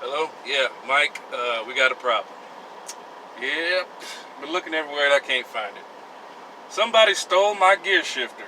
Hello? Yeah, Mike, we got a problem. Yep, been looking everywhere and I can't find it. Somebody stole my gear shifter.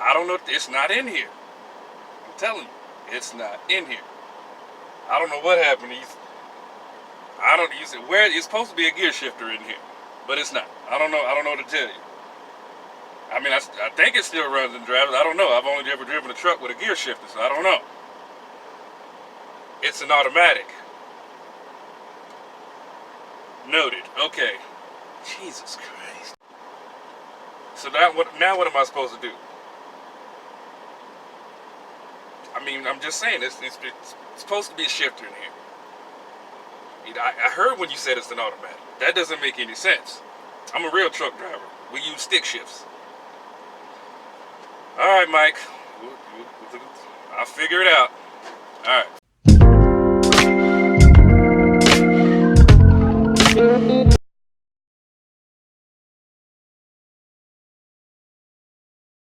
I don't know, it's not in here. I'm telling you, it's not in here. I don't know what happened. I don't use it. Where it's supposed to be a gear shifter in here, but it's not. I don't know what to tell you. I mean, I think it still runs and drives. I don't know. I've only ever driven a truck with a gear shifter, so I don't know. It's an automatic. Noted. Okay. Jesus Christ. So now what am I supposed to do? I mean, I'm just saying, it's supposed to be a shifter in here. I heard when you said it's an automatic. That doesn't make any sense. I'm a real truck driver. We use stick shifts. All right, Mike. I'll figure it out.